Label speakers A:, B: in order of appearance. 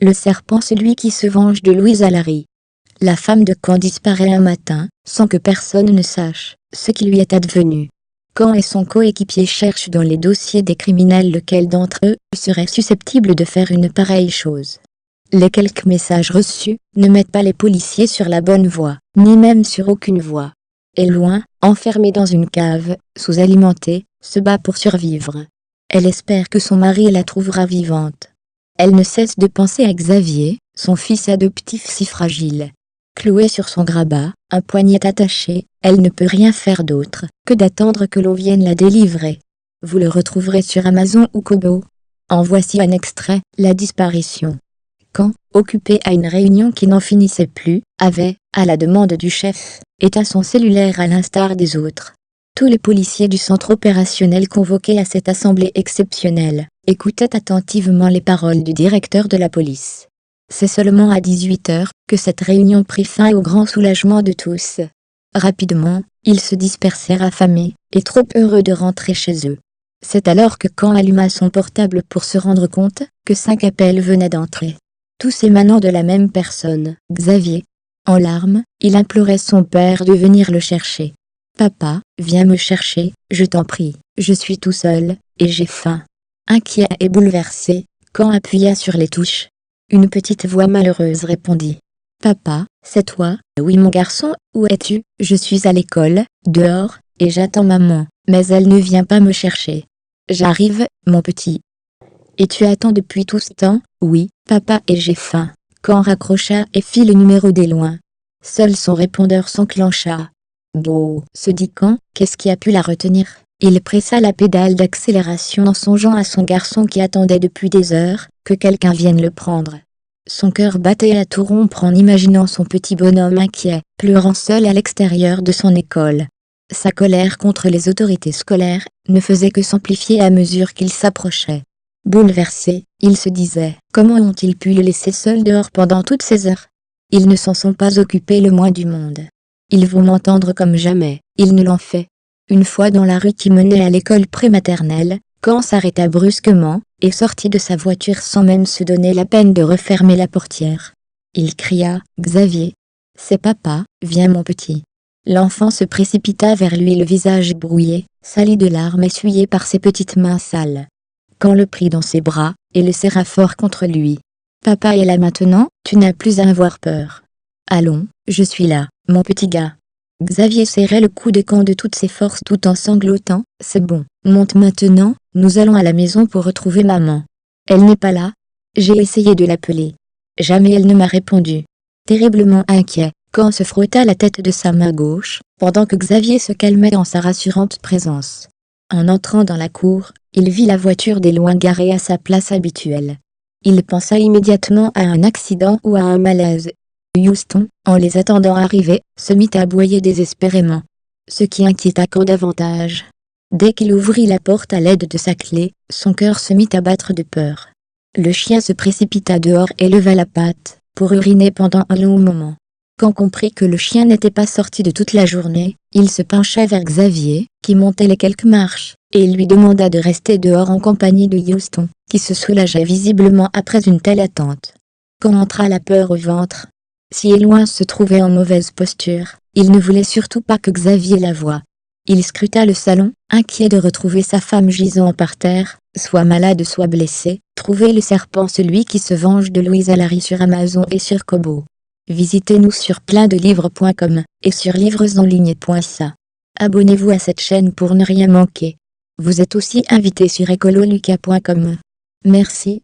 A: Le serpent, celui qui se venge de Louisa Lary. La femme de Caen disparaît un matin, sans que personne ne sache ce qui lui est advenu. Caen et son coéquipier cherchent dans les dossiers des criminels lequel d'entre eux serait susceptible de faire une pareille chose. Les quelques messages reçus ne mettent pas les policiers sur la bonne voie, ni même sur aucune voie. Et loin, enfermée dans une cave, sous-alimentée, se bat pour survivre. Elle espère que son mari la trouvera vivante. Elle ne cesse de penser à Xavier, son fils adoptif si fragile. Clouée sur son grabat, un poignet attaché, elle ne peut rien faire d'autre que d'attendre que l'on vienne la délivrer. Vous le retrouverez sur Amazon ou Kobo. En voici un extrait, la disparition. Caen, occupé à une réunion qui n'en finissait plus, avait, à la demande du chef, éteint son cellulaire à l'instar des autres. Tous les policiers du centre opérationnel convoqués à cette assemblée exceptionnelle écoutaient attentivement les paroles du directeur de la police. C'est seulement à 18h que cette réunion prit fin au grand soulagement de tous. Rapidement, ils se dispersèrent affamés et trop heureux de rentrer chez eux. C'est alors que Caen alluma son portable pour se rendre compte que 5 appels venaient d'entrer. Tous émanant de la même personne, Xavier. En larmes, il implorait son père de venir le chercher. « Papa, viens me chercher, je t'en prie, je suis tout seul, et j'ai faim. » Inquiet et bouleversé, Caen appuya sur les touches. Une petite voix malheureuse répondit. « Papa, c'est toi ? » « Oui mon garçon, où es-tu ? » « Je suis à l'école, dehors, et j'attends maman, mais elle ne vient pas me chercher. »« J'arrive, mon petit. »« Et tu attends depuis tout ce temps ? » ?»« Oui, papa, et j'ai faim. » Caen raccrocha et fit le numéro des loins. Seul son répondeur s'enclencha. « Bon, » se dit Caen, qu'est-ce qui a pu la retenir ? Il pressa la pédale d'accélération en songeant à son garçon qui attendait depuis des heures que quelqu'un vienne le prendre. Son cœur battait à tout rompre en imaginant son petit bonhomme inquiet, pleurant seul à l'extérieur de son école. Sa colère contre les autorités scolaires ne faisait que s'amplifier à mesure qu'il s'approchait. Bouleversé, il se disait « Comment ont-ils pu le laisser seul dehors pendant toutes ces heures ? Ils ne s'en sont pas occupés le moins du monde. Ils vont m'entendre comme jamais, ils ne l'ont fait. » Une fois dans la rue qui menait à l'école prématernelle, Caen s'arrêta brusquement et sortit de sa voiture sans même se donner la peine de refermer la portière. Il cria « Xavier !»« C'est papa, viens mon petit !» L'enfant se précipita vers lui, le visage brouillé, sali de larmes essuyées par ses petites mains sales. Caen le prit dans ses bras et le serra fort contre lui. « Papa est là maintenant, tu n'as plus à avoir peur. Allons, je suis là, mon petit gars. » Xavier serrait le cou de Caen de toutes ses forces tout en sanglotant. « C'est bon, monte maintenant, nous allons à la maison pour retrouver maman. Elle n'est pas là. J'ai essayé de l'appeler. Jamais elle ne m'a répondu. » Terriblement inquiet, Caen se frotta la tête de sa main gauche, pendant que Xavier se calmait en sa rassurante présence. En entrant dans la cour, il vit la voiture des loins garée à sa place habituelle. Il pensa immédiatement à un accident ou à un malaise. Houston, en les attendant arriver, se mit à aboyer désespérément. Ce qui inquiéta Caen davantage. Dès qu'il ouvrit la porte à l'aide de sa clé, son cœur se mit à battre de peur. Le chien se précipita dehors et leva la patte, pour uriner pendant un long moment. Caen comprit que le chien n'était pas sorti de toute la journée, il se pencha vers Xavier, qui montait les quelques marches, et il lui demanda de rester dehors en compagnie de Houston, qui se soulageait visiblement après une telle attente. Caen entra la peur au ventre. Si Éloin se trouvait en mauvaise posture, il ne voulait surtout pas que Xavier la voie. Il scruta le salon, inquiet de retrouver sa femme gisant par terre, soit malade soit blessée. Trouvez le serpent, celui qui se venge de Louisa Lary sur Amazon et sur Kobo. Visitez-nous sur pleinddelivres.com et sur livresenligne.ca. Abonnez-vous à cette chaîne pour ne rien manquer. Vous êtes aussi invité sur ecololuca.com. Merci.